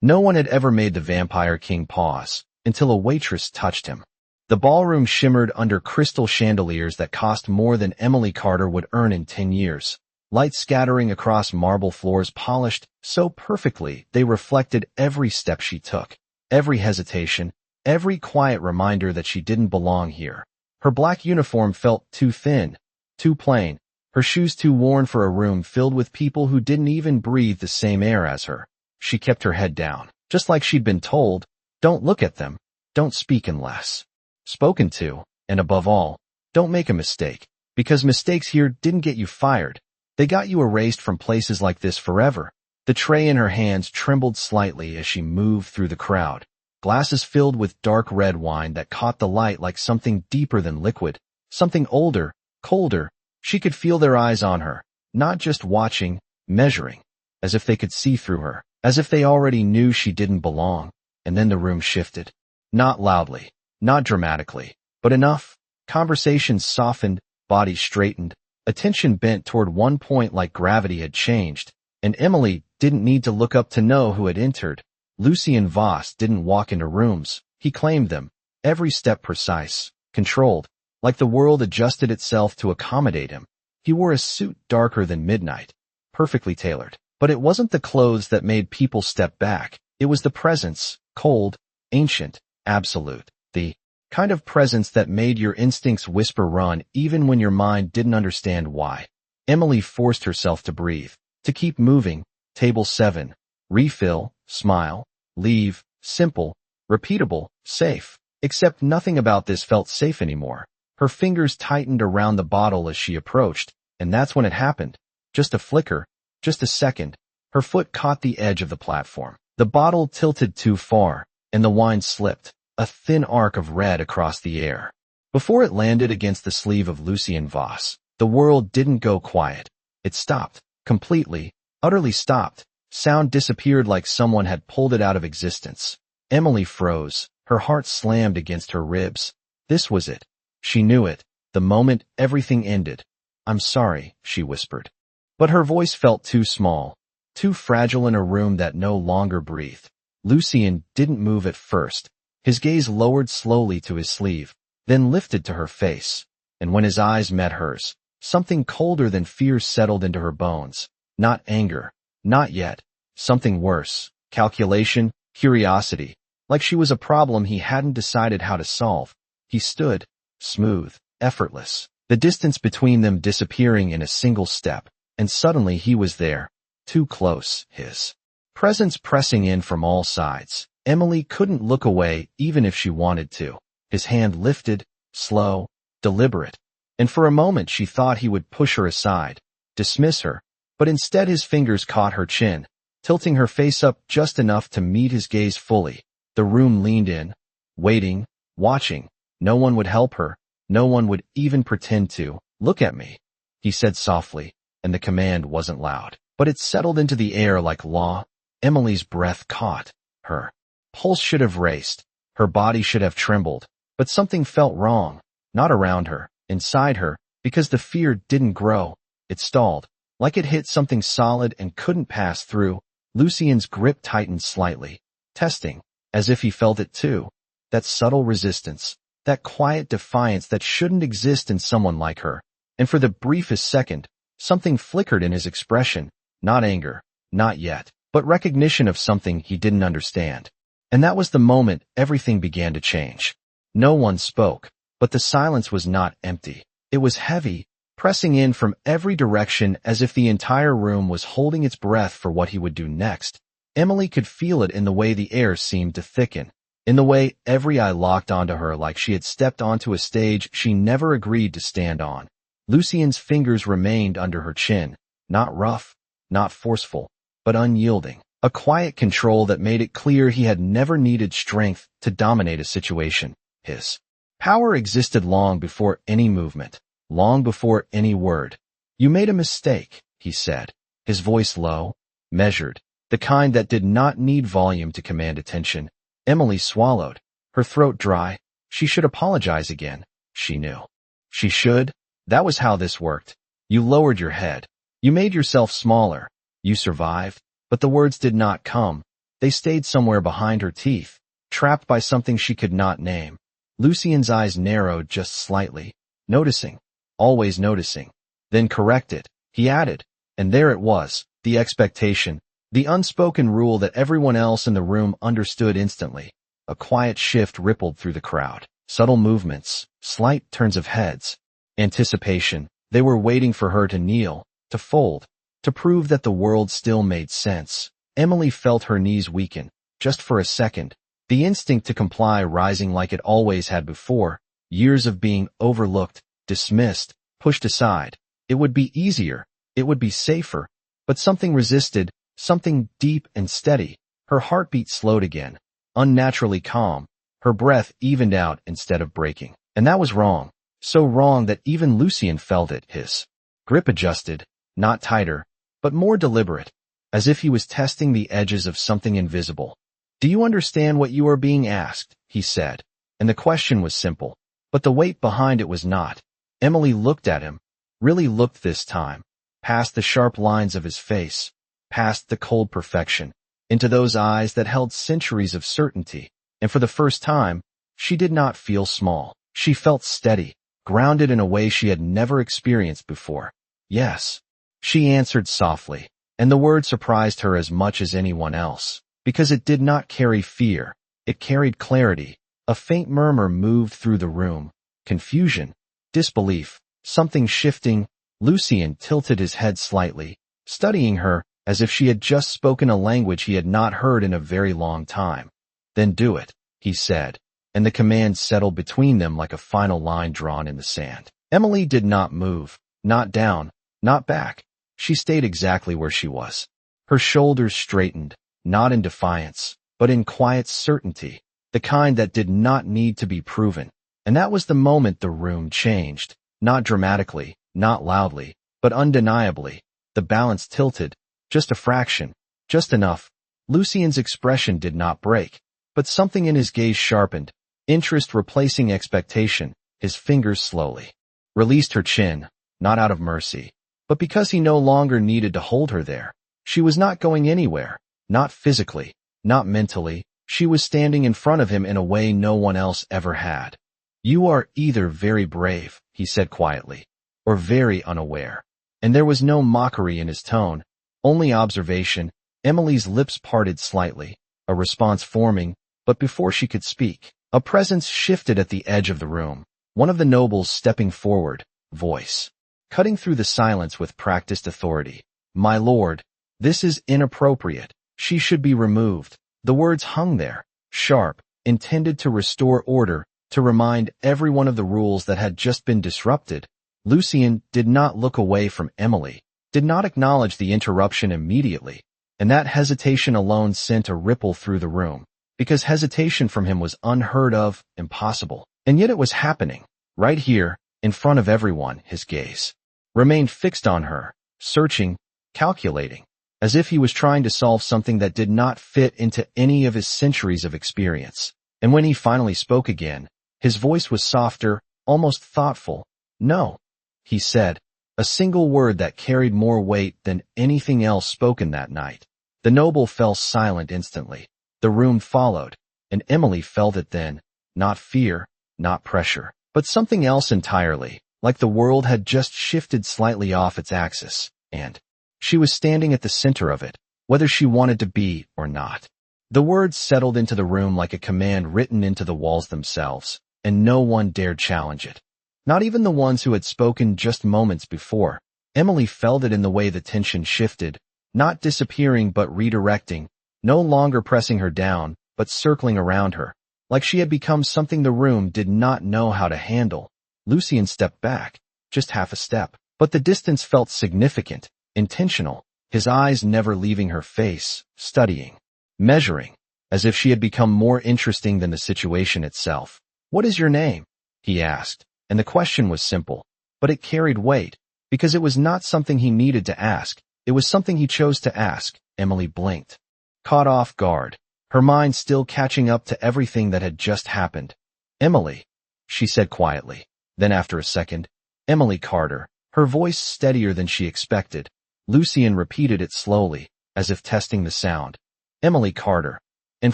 No one had ever made the Vampire King pause, until a waitress touched him. The ballroom shimmered under crystal chandeliers that cost more than Emily Carter would earn in 10 years. Light scattering across marble floors polished so perfectly they reflected every step she took, every hesitation, every quiet reminder that she didn't belong here. Her black uniform felt too thin, too plain, her shoes too worn for a room filled with people who didn't even breathe the same air as her. She kept her head down, just like she'd been told, don't look at them, don't speak unless spoken to, and above all, don't make a mistake, because mistakes here didn't get you fired. They got you erased from places like this forever. The tray in her hands trembled slightly as she moved through the crowd, glasses filled with dark red wine that caught the light like something deeper than liquid, something older, colder. She could feel their eyes on her, not just watching, measuring, as if they could see through her, as if they already knew she didn't belong. And then the room shifted. Not loudly, not dramatically, but enough. Conversations softened, bodies straightened, attention bent toward one point like gravity had changed, and Emily didn't need to look up to know who had entered. Lucien Voss didn't walk into rooms, he claimed them, every step precise, controlled, like the world adjusted itself to accommodate him. He wore a suit darker than midnight, perfectly tailored, but it wasn't the clothes that made people step back, it was the presence, cold, ancient, absolute, the kind of presence that made your instincts whisper run even when your mind didn't understand why. Emily forced herself to breathe, to keep moving. Table 7. Refill, smile, leave, simple, repeatable, safe. Except nothing about this felt safe anymore. Her fingers tightened around the bottle as she approached, and that's when it happened. Just a flicker, just a second. Her foot caught the edge of the platform. The bottle tilted too far, and the wine slipped, a thin arc of red across the air. Before it landed against the sleeve of Lucien Voss, the world didn't go quiet. It stopped, completely, utterly stopped. Sound disappeared like someone had pulled it out of existence. Emily froze, her heart slammed against her ribs. This was it. She knew it, the moment everything ended. I'm sorry, she whispered. But her voice felt too small, too fragile in a room that no longer breathed. Lucien didn't move at first. His gaze lowered slowly to his sleeve, then lifted to her face, and when his eyes met hers, something colder than fear settled into her bones. Not anger, not yet, something worse, calculation, curiosity, like she was a problem he hadn't decided how to solve. He stood, smooth, effortless, the distance between them disappearing in a single step, and suddenly he was there, too close, his presence pressing in from all sides. Emily couldn't look away even if she wanted to. His hand lifted, slow, deliberate, and for a moment she thought he would push her aside, dismiss her, but instead his fingers caught her chin, tilting her face up just enough to meet his gaze fully. The room leaned in, waiting, watching. No one would help her, no one would even pretend to. Look at me, he said softly, and the command wasn't loud, but it settled into the air like law. Emily's breath caught. Her pulse should have raced, her body should have trembled, but something felt wrong, not around her, inside her, because the fear didn't grow. It stalled, like it hit something solid and couldn't pass through. Lucien's grip tightened slightly, testing, as if he felt it too. That subtle resistance, that quiet defiance that shouldn't exist in someone like her. And for the briefest second, something flickered in his expression, not anger, not yet, but recognition of something he didn't understand. And that was the moment everything began to change. No one spoke, but the silence was not empty. It was heavy, pressing in from every direction as if the entire room was holding its breath for what he would do next. Emily could feel it in the way the air seemed to thicken, in the way every eye locked onto her like she had stepped onto a stage she never agreed to stand on. Lucien's fingers remained under her chin, not rough, not forceful, but unyielding. A quiet control that made it clear he had never needed strength to dominate a situation. His power existed long before any movement, long before any word. You made a mistake, he said, his voice low, measured, the kind that did not need volume to command attention. Emily swallowed, her throat dry. She should apologize again, she knew. She should. That was how this worked. You lowered your head. You made yourself smaller. You survived. But the words did not come. They stayed somewhere behind her teeth, trapped by something she could not name. Lucien's eyes narrowed just slightly, noticing, always noticing, then corrected. He added, and there it was, the expectation, the unspoken rule that everyone else in the room understood instantly. A quiet shift rippled through the crowd. Subtle movements, slight turns of heads. Anticipation. They were waiting for her to kneel, to fold, to prove that the world still made sense. Emily felt her knees weaken, just for a second, the instinct to comply rising like it always had before. Years of being overlooked, dismissed, pushed aside. It would be easier, it would be safer, but something resisted, something deep and steady. Her heartbeat slowed again, unnaturally calm. Her breath evened out instead of breaking. And that was wrong. So wrong that even Lucien felt it. His grip adjusted, not tighter, but more deliberate, as if he was testing the edges of something invisible. "Do you understand what you are being asked?" he said. And the question was simple, but the weight behind it was not. Emily looked at him, really looked this time, past the sharp lines of his face, past the cold perfection, into those eyes that held centuries of certainty. And for the first time, she did not feel small. She felt steady, grounded in a way she had never experienced before. "Yes," she answered softly, and the word surprised her as much as anyone else, because it did not carry fear, it carried clarity. A faint murmur moved through the room, confusion, disbelief, something shifting. Lucien tilted his head slightly, studying her as if she had just spoken a language he had not heard in a very long time. "Then do it," he said, and the command settled between them like a final line drawn in the sand. Emily did not move, not down, not back. She stayed exactly where she was. Her shoulders straightened, not in defiance, but in quiet certainty, the kind that did not need to be proven. And that was the moment the room changed, not dramatically, not loudly, but undeniably. The balance tilted, just a fraction, just enough. Lucien's expression did not break, but something in his gaze sharpened, interest replacing expectation. His fingers slowly released her chin, not out of mercy, but because he no longer needed to hold her there. She was not going anywhere, not physically, not mentally. She was standing in front of him in a way no one else ever had. "You are either very brave," he said quietly, "or very unaware." And there was no mockery in his tone, only observation. Emily's lips parted slightly, a response forming, but before she could speak, a presence shifted at the edge of the room. One of the nobles stepping forward, voice cutting through the silence with practiced authority. "My lord, this is inappropriate. She should be removed." The words hung there, sharp, intended to restore order, to remind everyone of the rules that had just been disrupted. Lucien did not look away from Emily, did not acknowledge the interruption immediately, and that hesitation alone sent a ripple through the room, because hesitation from him was unheard of, impossible. And yet it was happening, right here, in front of everyone. His gaze remained fixed on her, searching, calculating, as if he was trying to solve something that did not fit into any of his centuries of experience. And when he finally spoke again, his voice was softer, almost thoughtful. "No," he said, a single word that carried more weight than anything else spoken that night. The noble fell silent instantly. The room followed, and Emily felt it then, not fear, not pressure, but something else entirely, like the world had just shifted slightly off its axis, and she was standing at the center of it, whether she wanted to be or not. The words settled into the room like a command written into the walls themselves, and no one dared challenge it. Not even the ones who had spoken just moments before. Emily felt it in the way the tension shifted, not disappearing but redirecting, no longer pressing her down, but circling around her, like she had become something the room did not know how to handle. Lucien stepped back, just half a step, but the distance felt significant, intentional, his eyes never leaving her face, studying, measuring, as if she had become more interesting than the situation itself. "What is your name?" he asked, and the question was simple, but it carried weight, because it was not something he needed to ask, it was something he chose to ask. Emily blinked, caught off guard, her mind still catching up to everything that had just happened. "Emily," she said quietly. Then after a second, "Emily Carter," her voice steadier than she expected. Lucien repeated it slowly, as if testing the sound. Emily Carter. And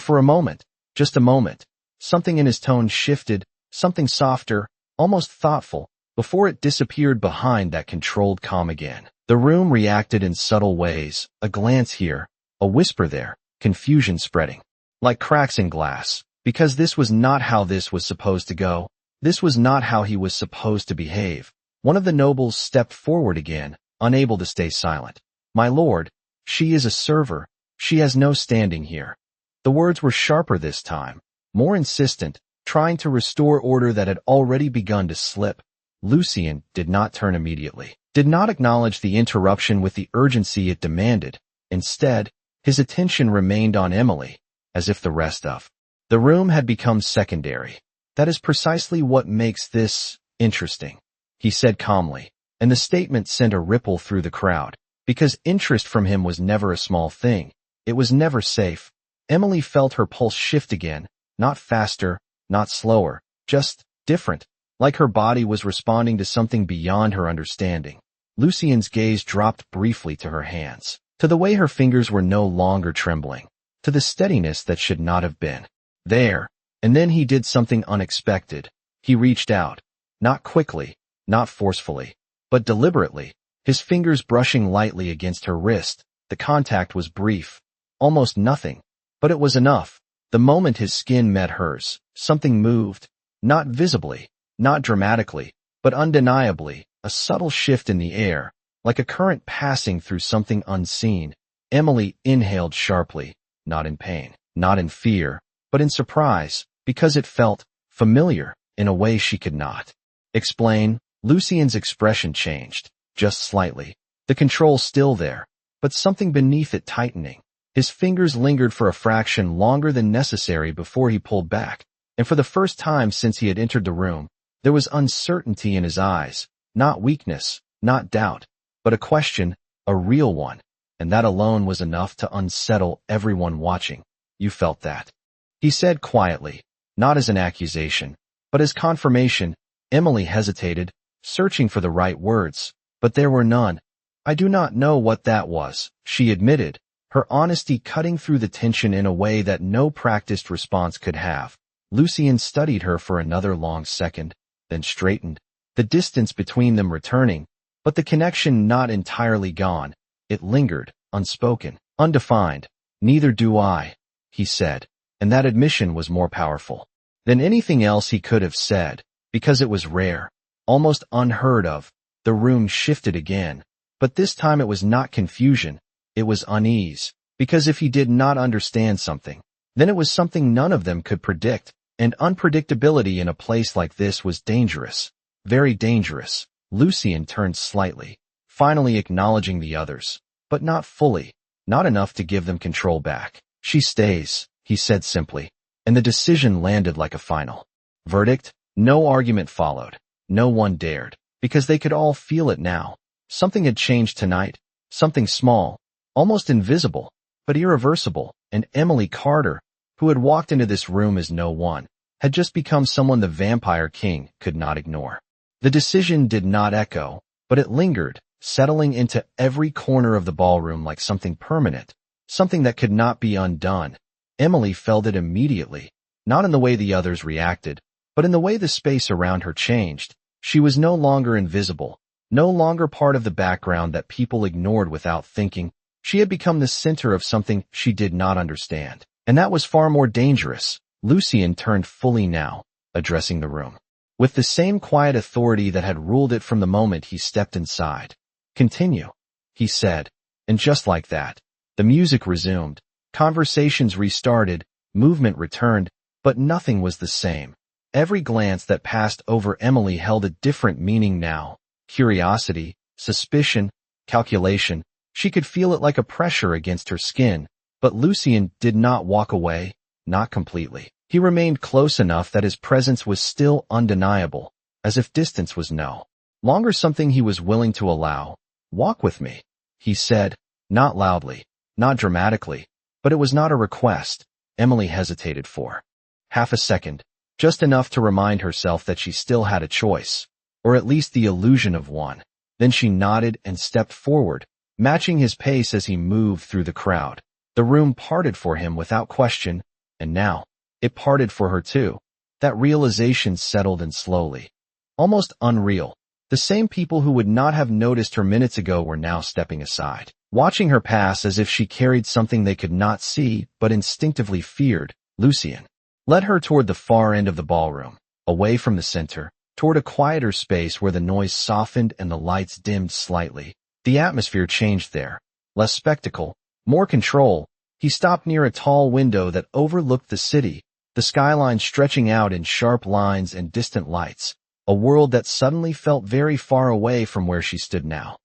for a moment, just a moment, something in his tone shifted, something softer, almost thoughtful, before it disappeared behind that controlled calm again. The room reacted in subtle ways, a glance here, a whisper there, confusion spreading. Like cracks in glass, because this was not how this was supposed to go. This was not how he was supposed to behave. One of the nobles stepped forward again, unable to stay silent. "My lord, she is a server. She has no standing here." The words were sharper this time, more insistent, trying to restore order that had already begun to slip. Lucien did not turn immediately, did not acknowledge the interruption with the urgency it demanded. Instead, his attention remained on Emily, as if the rest of the room had become secondary. "That is precisely what makes this interesting," he said calmly, and the statement sent a ripple through the crowd, because interest from him was never a small thing. It was never safe. Emily felt her pulse shift again, not faster, not slower, just different, like her body was responding to something beyond her understanding. Lucien's gaze dropped briefly to her hands, to the way her fingers were no longer trembling, to the steadiness that should not have been there. And then he did something unexpected. He reached out, not quickly, not forcefully, but deliberately, his fingers brushing lightly against her wrist. The contact was brief, almost nothing, but it was enough. The moment his skin met hers, something moved, not visibly, not dramatically, but undeniably, a subtle shift in the air, like a current passing through something unseen. Emily inhaled sharply, not in pain, not in fear, but in surprise, because it felt familiar in a way she could not explain. Lucien's expression changed, just slightly, the control still there, but something beneath it tightening. His fingers lingered for a fraction longer than necessary before he pulled back, and for the first time since he had entered the room, there was uncertainty in his eyes, not weakness, not doubt, but a question, a real one, and that alone was enough to unsettle everyone watching. "You felt that," he said quietly, not as an accusation, but as confirmation. Emily hesitated, searching for the right words, but there were none. "I do not know what that was," she admitted, her honesty cutting through the tension in a way that no practiced response could have. Lucien studied her for another long second, then straightened, the distance between them returning, but the connection not entirely gone. It lingered, unspoken, undefined. "Neither do I," he said, and that admission was more powerful than anything else he could have said, because it was rare, almost unheard of. The room shifted again, but this time it was not confusion, it was unease, because if he did not understand something, then it was something none of them could predict, and unpredictability in a place like this was dangerous, very dangerous. Lucien turned slightly, finally acknowledging the others, but not fully, not enough to give them control back. "She stays," he said simply, and the decision landed like a final verdict. No argument followed, no one dared, because they could all feel it now. Something had changed tonight, something small, almost invisible, but irreversible, and Emily Carter, who had walked into this room as no one, had just become someone the Vampire King could not ignore. The decision did not echo, but it lingered, settling into every corner of the ballroom like something permanent, something that could not be undone. Emily felt it immediately, not in the way the others reacted, but in the way the space around her changed. She was no longer invisible, no longer part of the background that people ignored without thinking. She had become the center of something she did not understand, and that was far more dangerous. Lucien turned fully now, addressing the room, with the same quiet authority that had ruled it from the moment he stepped inside. "Continue," he said, and just like that, the music resumed, conversations restarted, movement returned, but nothing was the same. Every glance that passed over Emily held a different meaning now. Curiosity, suspicion, calculation. She could feel it like a pressure against her skin, but Lucien did not walk away, not completely. He remained close enough that his presence was still undeniable, as if distance was no longer something he was willing to allow. "Walk with me," he said, not loudly, not dramatically, but it was not a request. Emily hesitated for half a second, just enough to remind herself that she still had a choice, or at least the illusion of one. Then she nodded and stepped forward, matching his pace as he moved through the crowd. The room parted for him without question, and now, it parted for her too. That realization settled in slowly. Almost unreal. The same people who would not have noticed her minutes ago were now stepping aside, watching her pass as if she carried something they could not see but instinctively feared. Lucien led her toward the far end of the ballroom, away from the center, toward a quieter space where the noise softened and the lights dimmed slightly. The atmosphere changed there. Less spectacle, more control. He stopped near a tall window that overlooked the city, the skyline stretching out in sharp lines and distant lights, a world that suddenly felt very far away from where she stood now.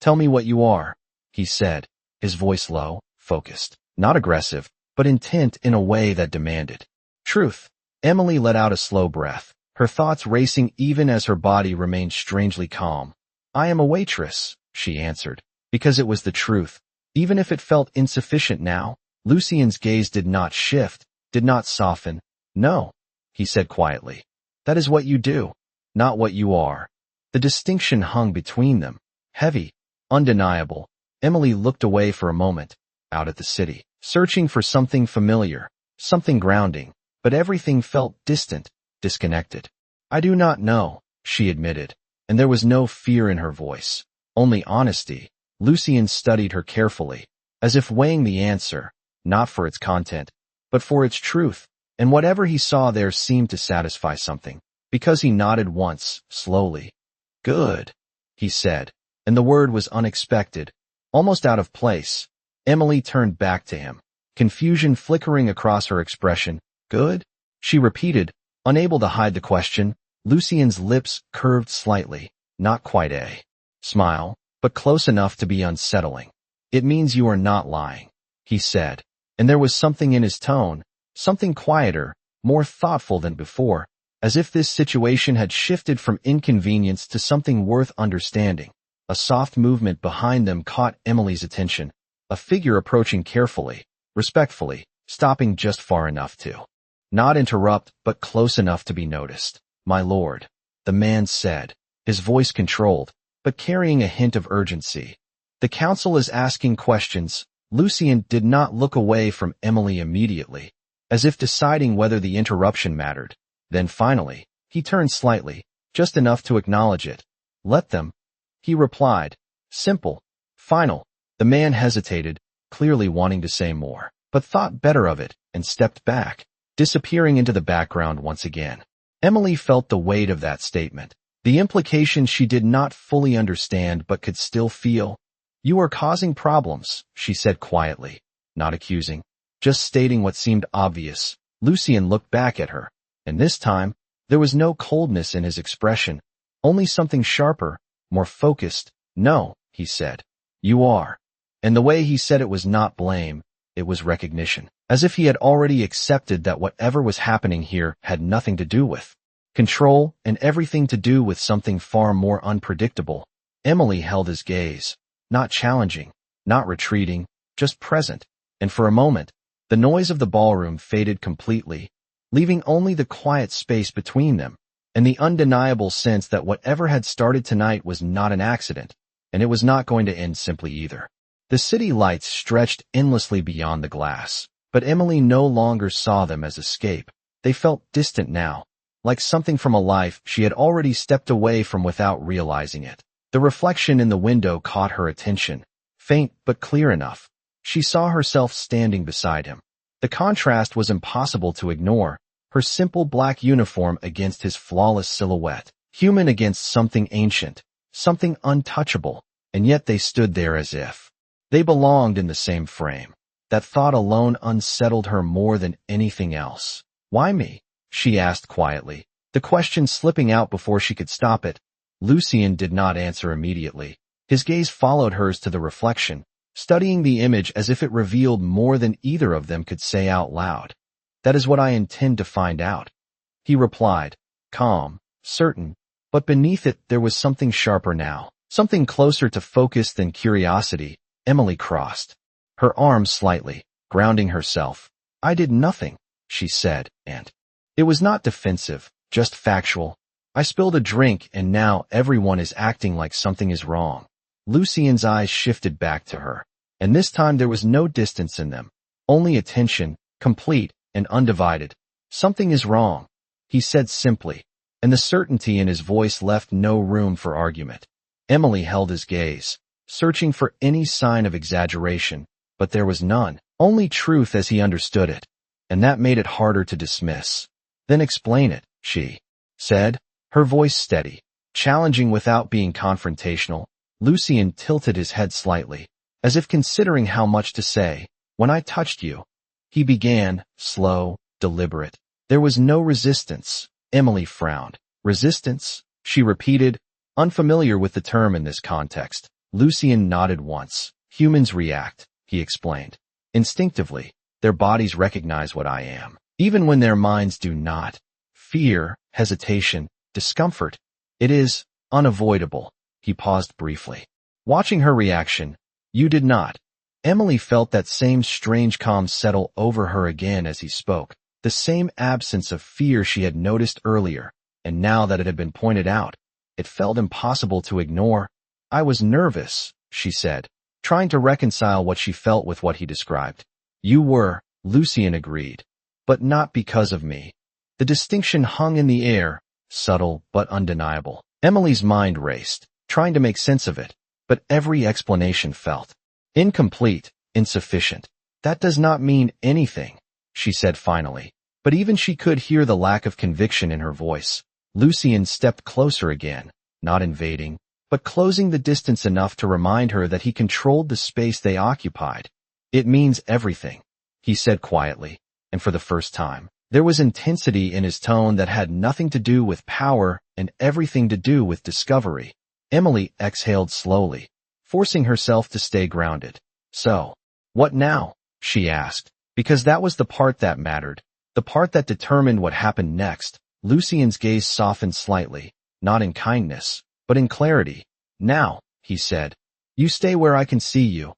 "Tell me what you are," he said, his voice low, focused, not aggressive, but intent in a way that demanded truth. Emily let out a slow breath, her thoughts racing even as her body remained strangely calm. "I am a waitress," she answered, because it was the truth, even if it felt insufficient now. Lucien's gaze did not shift, did not soften. "No," he said quietly. "That is what you do, not what you are." The distinction hung between them, heavy, undeniable. Emily looked away for a moment, out at the city, searching for something familiar, something grounding, but everything felt distant, disconnected. "I do not know," she admitted, and there was no fear in her voice, only honesty. Lucien studied her carefully, as if weighing the answer, not for its content, but for its truth, and whatever he saw there seemed to satisfy something, because he nodded once, slowly. "Good," he said, and the word was unexpected, almost out of place. Emily turned back to him, confusion flickering across her expression. "Good?" she repeated, unable to hide the question. Lucien's lips curved slightly, not quite a smile, but close enough to be unsettling. "It means you are not lying," he said, and there was something in his tone, something quieter, more thoughtful than before, as if this situation had shifted from inconvenience to something worth understanding. A soft movement behind them caught Emily's attention, a figure approaching carefully, respectfully, stopping just far enough to not interrupt, but close enough to be noticed. "My lord," the man said, his voice controlled, but carrying a hint of urgency. "The council is asking questions." Lucien did not look away from Emily immediately, as if deciding whether the interruption mattered. Then finally, he turned slightly, just enough to acknowledge it. "Let them," he replied. Simple, final. The man hesitated, clearly wanting to say more, but thought better of it and stepped back, disappearing into the background once again. Emily felt the weight of that statement, the implication she did not fully understand but could still feel. "You are causing problems," she said quietly, not accusing, just stating what seemed obvious. Lucien looked back at her, and this time, there was no coldness in his expression, only something sharper, more focused. "No," he said. "You are." And the way he said it was not blame, it was recognition, as if he had already accepted that whatever was happening here had nothing to do with control and everything to do with something far more unpredictable. Emily held his gaze, not challenging, not retreating, just present, and for a moment, the noise of the ballroom faded completely, leaving only the quiet space between them, and the undeniable sense that whatever had started tonight was not an accident, and it was not going to end simply either. The city lights stretched endlessly beyond the glass, but Emily no longer saw them as escape. They felt distant now, like something from a life she had already stepped away from without realizing it. The reflection in the window caught her attention, faint but clear enough. She saw herself standing beside him. The contrast was impossible to ignore, her simple black uniform against his flawless silhouette, human against something ancient, something untouchable, and yet they stood there as if they belonged in the same frame. That thought alone unsettled her more than anything else. "Why me?" she asked quietly, the question slipping out before she could stop it. Lucien did not answer immediately. His gaze followed hers to the reflection, studying the image as if it revealed more than either of them could say out loud. "That is what I intend to find out," he replied, calm, certain, but beneath it there was something sharper now, something closer to focus than curiosity. Emily crossed her arms slightly, grounding herself. "I did nothing," she said, and it was not defensive, just factual. "I spilled a drink and now everyone is acting like something is wrong." Lucien's eyes shifted back to her, and this time there was no distance in them, Only attention, complete and undivided. Something is wrong, he said simply, and the certainty in his voice left no room for argument. Emily held his gaze, searching for any sign of exaggeration, but there was none, only truth as he understood it, and that made it harder to dismiss. Then explain it, she said, her voice steady, challenging without being confrontational. Lucien tilted his head slightly, as if considering how much to say. When I touched you, he began, slow, deliberate. There was no resistance. Emily frowned. Resistance? She repeated, unfamiliar with the term in this context. Lucien nodded once. Humans react, he explained. Instinctively, their bodies recognize what I am, even when their minds do not. Fear, hesitation, discomfort. It is unavoidable. He paused briefly. Watching her reaction, you did not. Emily felt that same strange calm settle over her again as he spoke, the same absence of fear she had noticed earlier, and now that it had been pointed out, it felt impossible to ignore. I was nervous, she said, trying to reconcile what she felt with what he described. You were, Lucien agreed, but not because of me. The distinction hung in the air, subtle but undeniable. Emily's mind raced, trying to make sense of it, but every explanation felt incomplete, insufficient. That does not mean anything, she said finally, but even she could hear the lack of conviction in her voice. Lucien stepped closer again, not invading, but closing the distance enough to remind her that he controlled the space they occupied. It means everything, he said quietly, and for the first time, there was intensity in his tone that had nothing to do with power and everything to do with discovery. Emily exhaled slowly, forcing herself to stay grounded. So, what now? She asked, because that was the part that mattered, the part that determined what happened next. Lucien's gaze softened slightly, not in kindness, but in clarity. Now, he said, you stay where I can see you.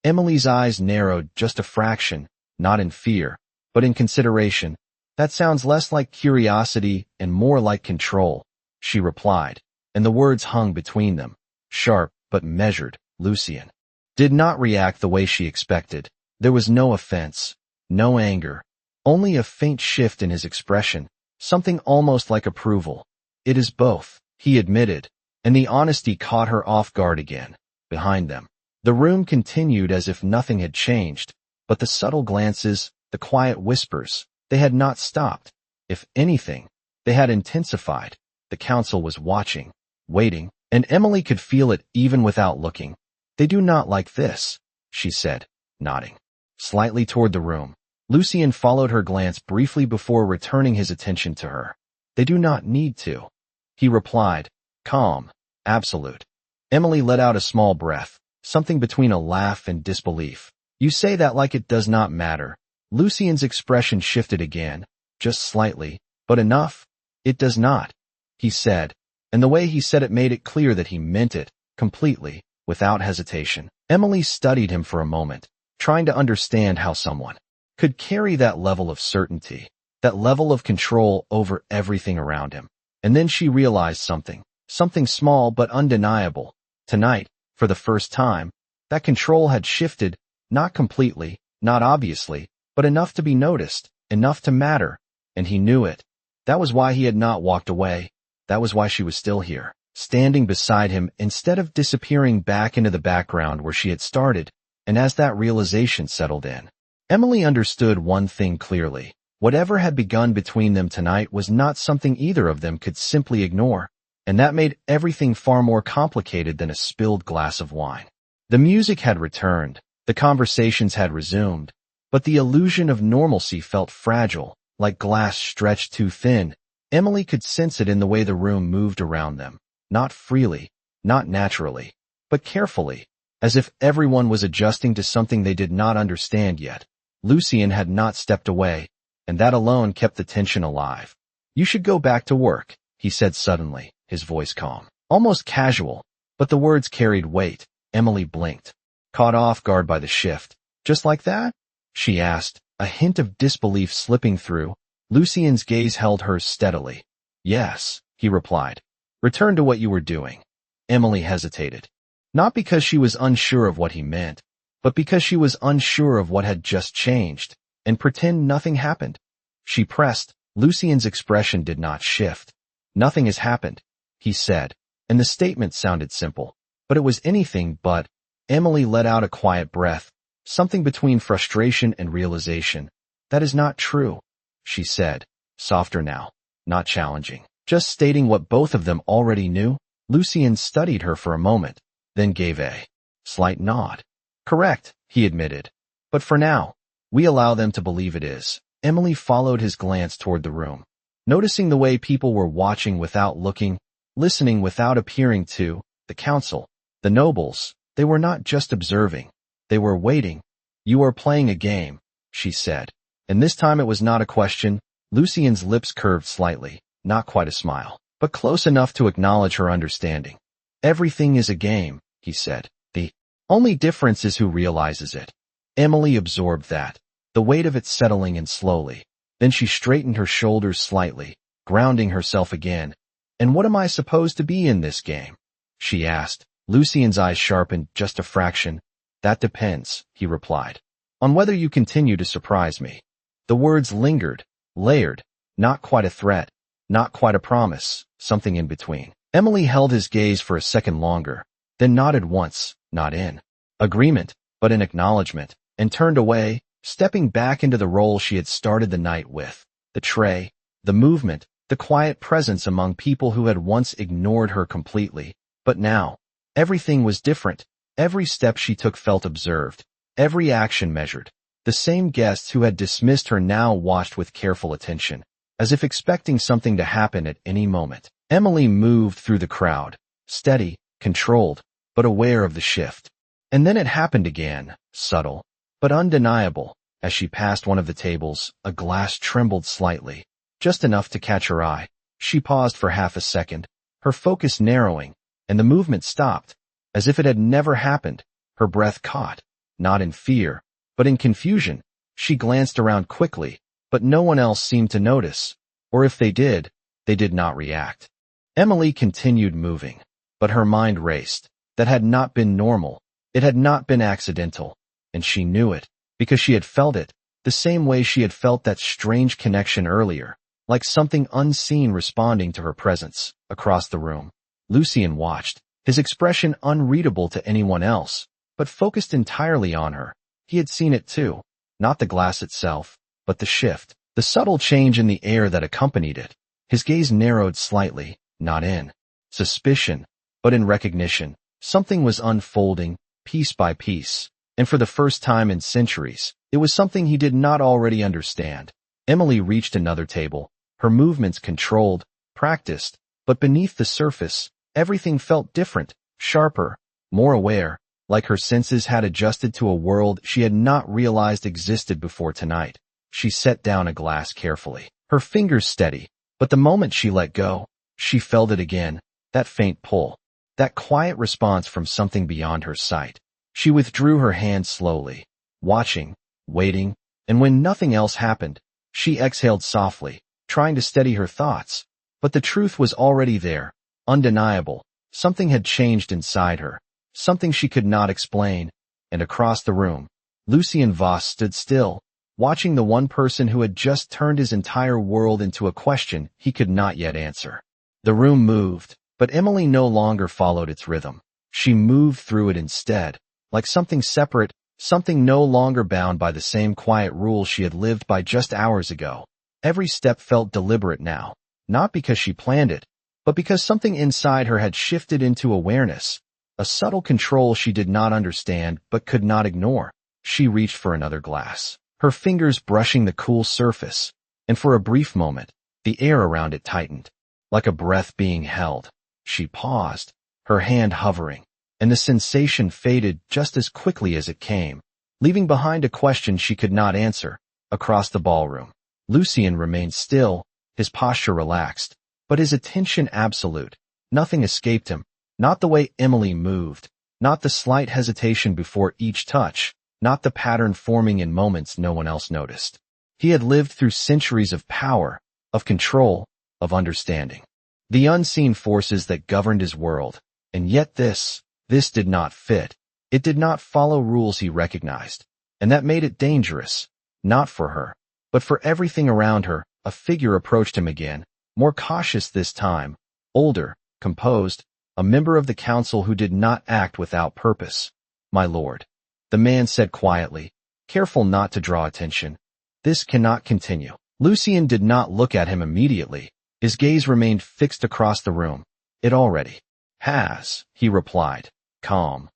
Emily's eyes narrowed just a fraction, not in fear, but in consideration. That sounds less like curiosity and more like control, she replied, and the words hung between them, sharp but measured. Lucien did not react the way she expected. There was no offense, no anger, only a faint shift in his expression, something almost like approval. It is both, he admitted, and the honesty caught her off guard again. Behind them, the room continued as if nothing had changed, but the subtle glances, the quiet whispers, they had not stopped. If anything, they had intensified. The council was watching, waiting, and Emily could feel it even without looking. They do not like this, she said, nodding slightly toward the room. Lucien followed her glance briefly before returning his attention to her. They do not need to, he replied, calm, absolute. Emily let out a small breath, something between a laugh and disbelief. You say that like it does not matter. Lucien's expression shifted again, just slightly, but enough. It does not, he said, and the way he said it made it clear that he meant it, completely, without hesitation. Emily studied him for a moment, trying to understand how someone could carry that level of certainty, that level of control over everything around him. And then she realized something small but undeniable. Tonight, for the first time, that control had shifted, not completely, not obviously, but enough to be noticed, enough to matter, and he knew it. That was why he had not walked away. That was why she was still here, standing beside him instead of disappearing back into the background where she had started. And as that realization settled in, Emily understood one thing clearly. Whatever had begun between them tonight was not something either of them could simply ignore, and that made everything far more complicated than a spilled glass of wine. The music had returned, the conversations had resumed, but the illusion of normalcy felt fragile, like glass stretched too thin. Emily could sense it in the way the room moved around them, not freely, not naturally, but carefully, as if everyone was adjusting to something they did not understand yet. Lucien had not stepped away, and that alone kept the tension alive. You should go back to work, he said suddenly, his voice calm, almost casual, but the words carried weight. Emily blinked, caught off guard by the shift. Just like that? She asked, a hint of disbelief slipping through. Lucien's gaze held hers steadily. Yes, he replied. Return to what you were doing. Emily hesitated. Not because she was unsure of what he meant, but because she was unsure of what had just changed, and pretend nothing happened. She pressed. Lucien's expression did not shift. "Nothing has happened," he said, and the statement sounded simple, but it was anything but. Emily let out a quiet breath, something between frustration and realization. "That is not true," she said, softer now, not challenging, just stating what both of them already knew. Lucien studied her for a moment, then gave a slight nod. "Correct," he admitted. "But for now, we allow them to believe it is." Emily followed his glance toward the room, noticing the way people were watching without looking, listening without appearing to. The council, the nobles, they were not just observing. They were waiting. "You are playing a game," she said. And this time it was not a question. Lucien's lips curved slightly, not quite a smile, but close enough to acknowledge her understanding. "Everything is a game," he said. "The only difference is who realizes it." Emily absorbed that, the weight of it settling in slowly. Then she straightened her shoulders slightly, grounding herself again. "And what am I supposed to be in this game?" she asked. Lucien's eyes sharpened just a fraction. "That depends," he replied, "on whether you continue to surprise me." The words lingered, layered, not quite a threat, not quite a promise, something in between. Emily held his gaze for a second longer, then nodded once, not in agreement, but in acknowledgement, and turned away, stepping back into the role she had started the night with. The tray, the movement, the quiet presence among people who had once ignored her completely. But now, everything was different. Every step she took felt observed, every action measured. The same guests who had dismissed her now watched with careful attention, as if expecting something to happen at any moment. Emily moved through the crowd, steady, controlled, but aware of the shift. And then it happened again, subtle, but undeniable. As she passed one of the tables, a glass trembled slightly, just enough to catch her eye. She paused for half a second, her focus narrowing, and the movement stopped, as if it had never happened. Her breath caught, not in fear, but in confusion. She glanced around quickly, but no one else seemed to notice, or if they did not react. Emily continued moving, but her mind raced. That had not been normal. It had not been accidental, and she knew it, because she had felt it, the same way she had felt that strange connection earlier, like something unseen responding to her presence. Across the room, Lucien watched, his expression unreadable to anyone else, but focused entirely on her. He had seen it too, not the glass itself, but the shift, the subtle change in the air that accompanied it. His gaze narrowed slightly, not in suspicion, but in recognition. Something was unfolding, piece by piece, and for the first time in centuries, it was something he did not already understand. Emily reached another table, her movements controlled, practiced, but beneath the surface, everything felt different, sharper, more aware, like her senses had adjusted to a world she had not realized existed before tonight. She set down a glass carefully, her fingers steady, but the moment she let go, she felt it again, that faint pull, that quiet response from something beyond her sight. She withdrew her hand slowly, watching, waiting, and when nothing else happened, she exhaled softly, trying to steady her thoughts. But the truth was already there, undeniable. Something had changed inside her, something she could not explain. And across the room, Lucien Voss stood still, watching the one person who had just turned his entire world into a question he could not yet answer. The room moved, but Emily no longer followed its rhythm. She moved through it instead, like something separate, something no longer bound by the same quiet rules she had lived by just hours ago. Every step felt deliberate now, not because she planned it, but because something inside her had shifted into awareness, a subtle control she did not understand but could not ignore. She reached for another glass, her fingers brushing the cool surface, and for a brief moment, the air around it tightened, like a breath being held. She paused, her hand hovering, and the sensation faded just as quickly as it came, leaving behind a question she could not answer. Across the ballroom, Lucien remained still, his posture relaxed, but his attention absolute. Nothing escaped him, not the way Emily moved, not the slight hesitation before each touch, not the pattern forming in moments no one else noticed. He had lived through centuries of power, of control, of understanding, the unseen forces that governed his world, and yet this did not fit. It did not follow rules he recognized, and that made it dangerous, not for her, but for everything around her. A figure approached him again, more cautious this time, older, composed, a member of the council who did not act without purpose. "My lord," the man said quietly, careful not to draw attention. "This cannot continue." Lucien did not look at him immediately. His gaze remained fixed across the room. "It already has," he replied, calm.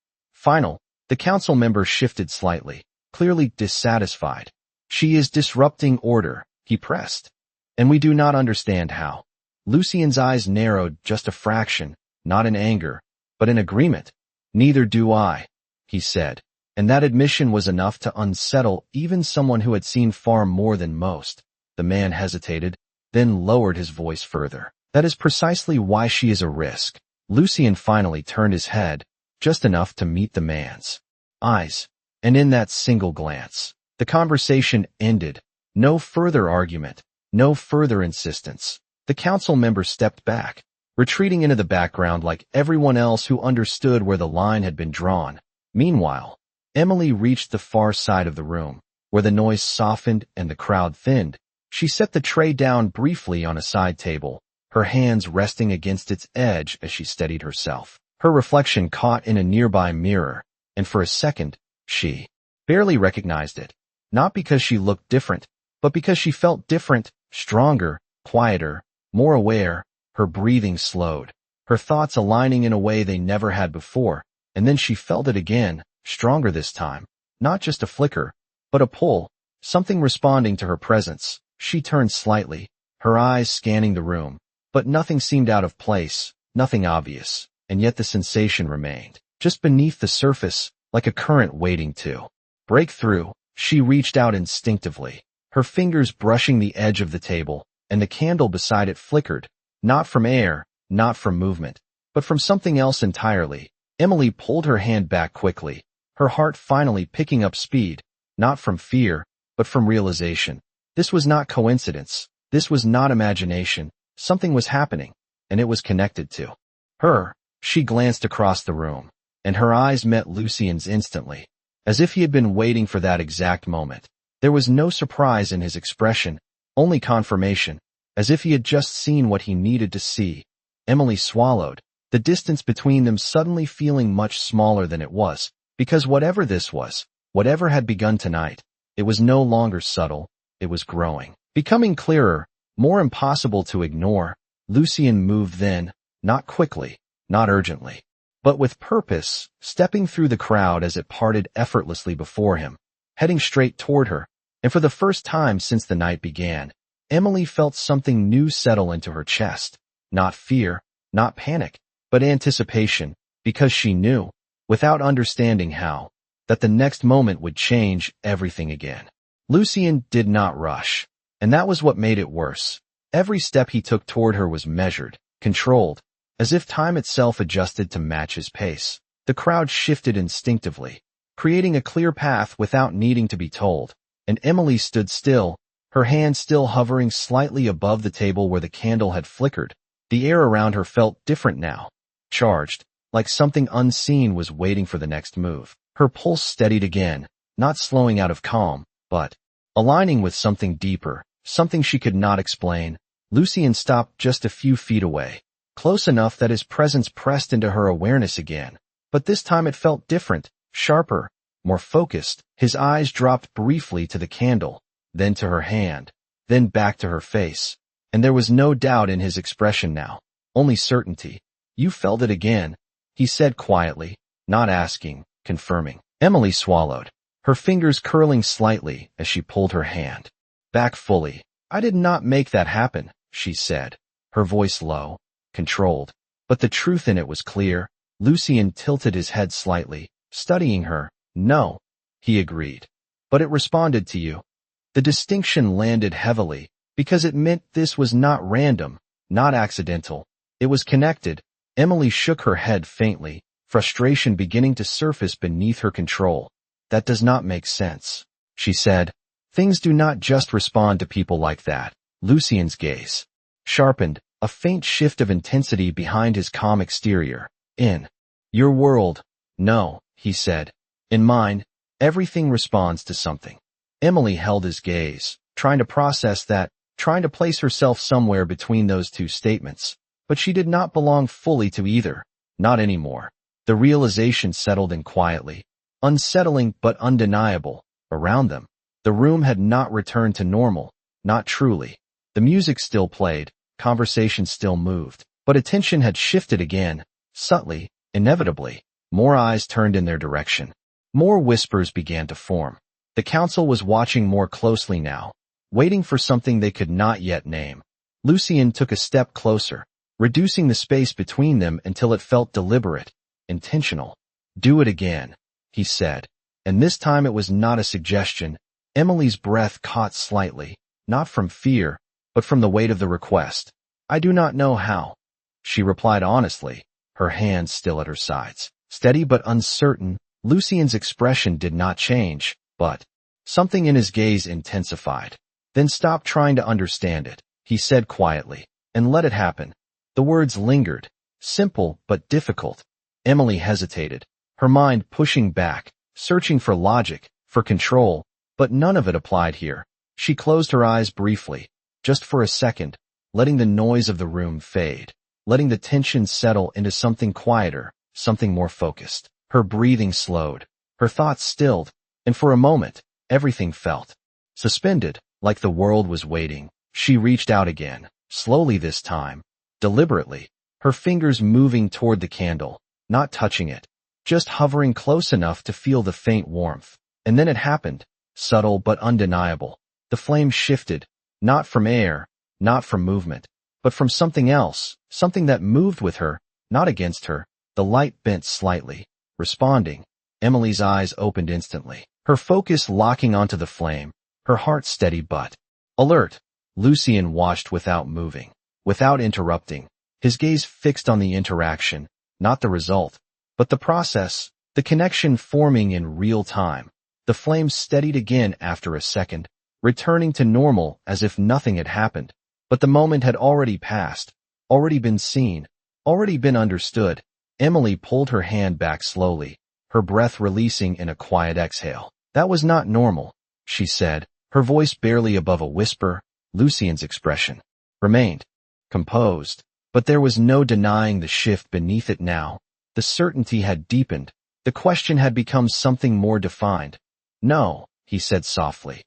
The council member shifted slightly, clearly dissatisfied. "She is disrupting order," he pressed. "And we do not understand how." Lucien's eyes narrowed just a fraction, not in anger, but in agreement. "Neither do I," he said, and that admission was enough to unsettle even someone who had seen far more than most. The man hesitated, then lowered his voice further. "That is precisely why she is a risk." Lucien finally turned his head, just enough to meet the man's eyes, and in that single glance, the conversation ended. No further argument, no further insistence. The council member stepped back, retreating into the background like everyone else who understood where the line had been drawn. Meanwhile, Emily reached the far side of the room, where the noise softened and the crowd thinned. She set the tray down briefly on a side table, her hands resting against its edge as she steadied herself. Her reflection caught in a nearby mirror, and for a second, she barely recognized it. Not because she looked different, but because she felt different, stronger, quieter, more aware. Her breathing slowed, her thoughts aligning in a way they never had before, and then she felt it again, stronger this time. Not just a flicker, but a pull, something responding to her presence. She turned slightly, her eyes scanning the room, but nothing seemed out of place, nothing obvious, and yet the sensation remained, just beneath the surface, like a current waiting to break through. She reached out instinctively, her fingers brushing the edge of the table, and the candle beside it flickered, not from air, not from movement, but from something else entirely. Emily pulled her hand back quickly, her heart finally picking up speed, not from fear, but from realization. This was not coincidence. This was not imagination. Something was happening, and it was connected to her. She glanced across the room, and her eyes met Lucien's instantly, as if he had been waiting for that exact moment. There was no surprise in his expression, only confirmation, as if he had just seen what he needed to see. Emily swallowed, the distance between them suddenly feeling much smaller than it was, because whatever this was, whatever had begun tonight, it was no longer subtle, it was growing, becoming clearer, more impossible to ignore. Lucien moved then, not quickly, not urgently, but with purpose, stepping through the crowd as it parted effortlessly before him, heading straight toward her, and for the first time since the night began, Emily felt something new settle into her chest. Not fear, not panic, but anticipation, because she knew, without understanding how, that the next moment would change everything again. Lucien did not rush, and that was what made it worse. Every step he took toward her was measured, controlled, as if time itself adjusted to match his pace. The crowd shifted instinctively, creating a clear path without needing to be told, and Emily stood still, her hand still hovering slightly above the table where the candle had flickered. The air around her felt different now, charged, like something unseen was waiting for the next move. Her pulse steadied again, not slowing out of calm, but aligning with something deeper, something she could not explain. Lucien stopped just a few feet away, close enough that his presence pressed into her awareness again. But this time it felt different, sharper, more focused. His eyes dropped briefly to the candle, then to her hand, then back to her face. And there was no doubt in his expression now, only certainty. "You felt it again," he said quietly, not asking, confirming. Emily swallowed, her fingers curling slightly as she pulled her hand back fully. "I did not make that happen," she said, her voice low, controlled, but the truth in it was clear. Lucien tilted his head slightly, studying her. "No," he agreed. "But it responded to you." The distinction landed heavily, because it meant this was not random, not accidental. It was connected. Emily shook her head faintly, frustration beginning to surface beneath her control. "That does not make sense," she said. "Things do not just respond to people like that." Lucien's gaze sharpened, a faint shift of intensity behind his calm exterior. "In your world, no," he said, In mine, everything responds to something. Emily held his gaze, trying to process that, trying to place herself somewhere between those two statements. But she did not belong fully to either. Not anymore. The realization settled in quietly, unsettling but undeniable, around them. The room had not returned to normal, not truly. The music still played, conversation still moved, but attention had shifted again, subtly, inevitably. More eyes turned in their direction. More whispers began to form. The council was watching more closely now, waiting for something they could not yet name. Lucien took a step closer, reducing the space between them until it felt deliberate, intentional. "Do it again," he said. And this time it was not a suggestion. Emily's breath caught slightly, not from fear, but from the weight of the request. "I do not know how," she replied honestly, her hands still at her sides. Steady but uncertain, Lucien's expression did not change, but something in his gaze intensified. "Then stop trying to understand it," he said quietly, "and let it happen." The words lingered, simple but difficult. Emily hesitated, her mind pushing back, searching for logic, for control, but none of it applied here. She closed her eyes briefly, just for a second, letting the noise of the room fade, letting the tension settle into something quieter, something more focused. Her breathing slowed, her thoughts stilled, and for a moment, everything felt suspended, like the world was waiting. She reached out again, slowly this time, deliberately, her fingers moving toward the candle, not touching it, just hovering close enough to feel the faint warmth. And then it happened, subtle but undeniable. The flame shifted, not from air, not from movement, but from something else, something that moved with her, not against her. The light bent slightly, responding. Emily's eyes opened instantly, her focus locking onto the flame, her heart steady but alert. Lucien watched without moving, without interrupting, his gaze fixed on the interaction, not the result, but the process, the connection forming in real time. The flame steadied again after a second, returning to normal as if nothing had happened. But the moment had already passed, already been seen, already been understood. Emily pulled her hand back slowly, her breath releasing in a quiet exhale. "That was not normal," she said, her voice barely above a whisper. Lucien's expression remained composed, but there was no denying the shift beneath it now. The certainty had deepened. The question had become something more defined. "No," he said softly.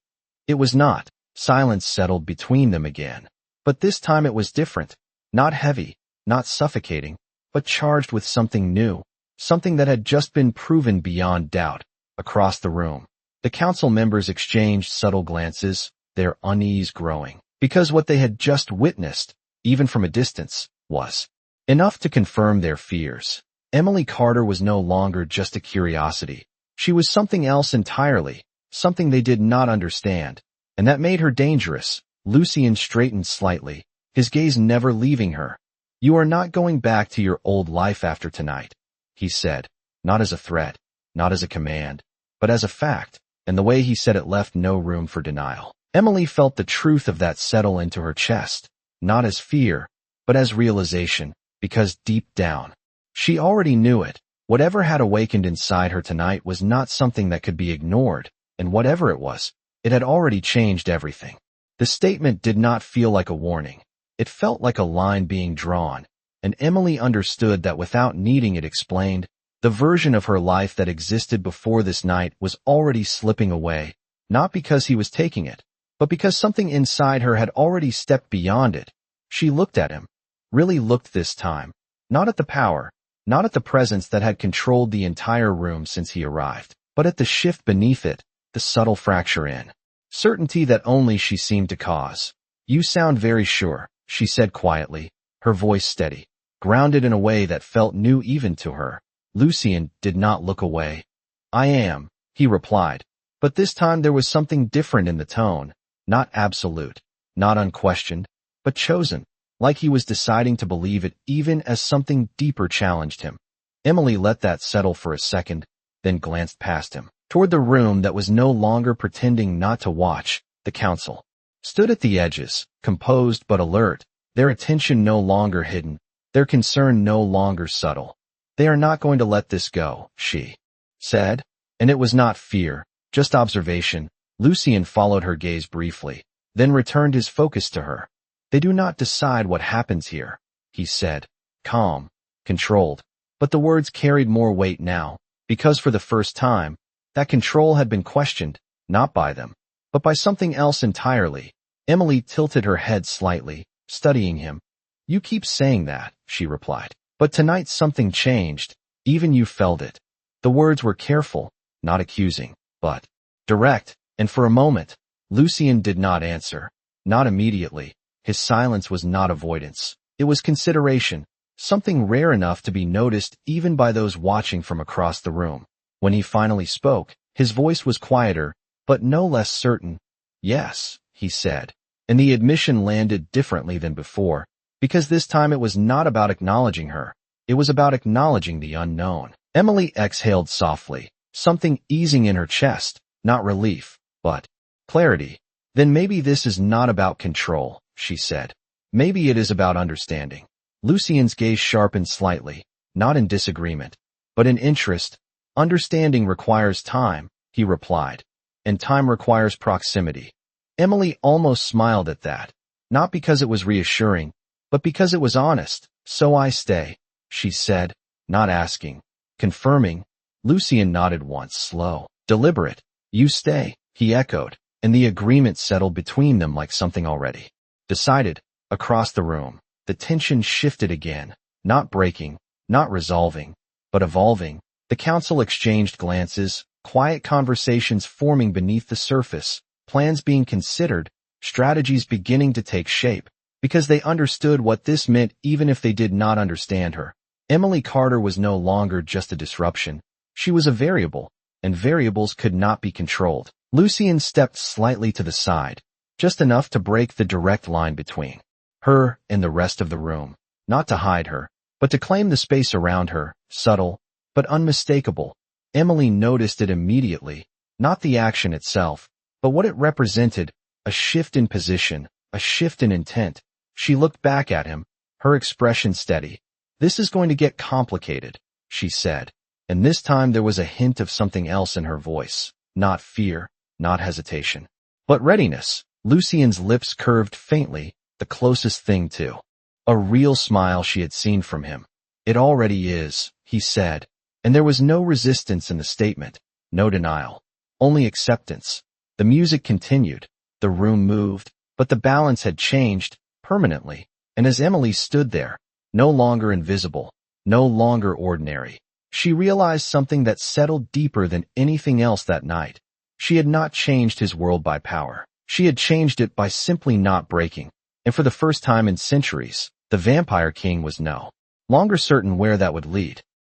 It was not. Silence settled between them again. But this time it was different. Not heavy, not suffocating, but charged with something new, something that had just been proven beyond doubt. Across the room, the council members exchanged subtle glances, their unease growing, because what they had just witnessed, even from a distance, was enough to confirm their fears. Emily Carter was no longer just a curiosity. She was something else entirely, something they did not understand, and that made her dangerous. Lucien straightened slightly, his gaze never leaving her. "You are not going back to your old life after tonight," he said, not as a threat, not as a command, but as a fact, and the way he said it left no room for denial. Emily felt the truth of that settle into her chest, not as fear, but as realization, because deep down, she already knew it. Whatever had awakened inside her tonight was not something that could be ignored, and whatever it was, it had already changed everything. The statement did not feel like a warning. It felt like a line being drawn, and Emily understood that without needing it explained. The version of her life that existed before this night was already slipping away, not because he was taking it, but because something inside her had already stepped beyond it. She looked at him, really looked this time, not at the power, not at the presence that had controlled the entire room since he arrived, but at the shift beneath it, the subtle fracture in certainty that only she seemed to cause. "You sound very sure," she said quietly, her voice steady, grounded in a way that felt new even to her. Lucien did not look away. "I am," he replied, but this time there was something different in the tone, not absolute, not unquestioned, but chosen, like he was deciding to believe it even as something deeper challenged him. Emily let that settle for a second, then glanced past him, toward the room that was no longer pretending not to watch. The council stood at the edges, composed but alert, their attention no longer hidden, their concern no longer subtle. "They are not going to let this go," she said, And it was not fear, just observation. Lucien followed her gaze briefly, then returned his focus to her. They do not decide what happens here, he said, calm, controlled. But the words carried more weight now, because for the first time, that control had been questioned, not by them, but by something else entirely. Emily tilted her head slightly, studying him. You keep saying that, she replied. But tonight something changed. Even you felt it. The words were careful, not accusing, but direct, and for a moment, Lucien did not answer. Not immediately. His silence was not avoidance. It was consideration, something rare enough to be noticed even by those watching from across the room. When he finally spoke, his voice was quieter, but no less certain. Yes, he said, and the admission landed differently than before, because this time it was not about acknowledging her. It was about acknowledging the unknown. Emily exhaled softly, something easing in her chest, not relief, but clarity. Then maybe this is not about control, she said. Maybe it is about understanding. Lucien's gaze sharpened slightly, not in disagreement, but in interest. Understanding requires time, he replied, and time requires proximity. Emily almost smiled at that, not because it was reassuring, but because it was honest. So I stay, she said, not asking, confirming. Lucien nodded once, slow, deliberate. You stay, he echoed, and the agreement settled between them like something already decided. Across the room, the tension shifted again, not breaking, not resolving, but evolving. The council exchanged glances, quiet conversations forming beneath the surface, plans being considered, strategies beginning to take shape, because they understood what this meant even if they did not understand her. Emily Carter was no longer just a disruption. She was a variable, and variables could not be controlled. Lucien stepped slightly to the side, just enough to break the direct line between her and the rest of the room, not to hide her, but to claim the space around her, subtle, but unmistakable. Emily noticed it immediately, not the action itself, but what it represented, a shift in position, a shift in intent. She looked back at him, her expression steady. This is going to get complicated, she said, and this time there was a hint of something else in her voice, not fear, not hesitation, but readiness. Lucien's lips curved faintly, the closest thing to a real smile she had seen from him. It already is, he said, and there was no resistance in the statement, no denial, only acceptance. The music continued, the room moved, but the balance had changed, permanently, and as Emily stood there, no longer invisible, no longer ordinary, she realized something that settled deeper than anything else that night. She had not changed his world by power. She had changed it by simply not breaking. And for the first time in centuries, the Vampire King was no longer certain where that would lead.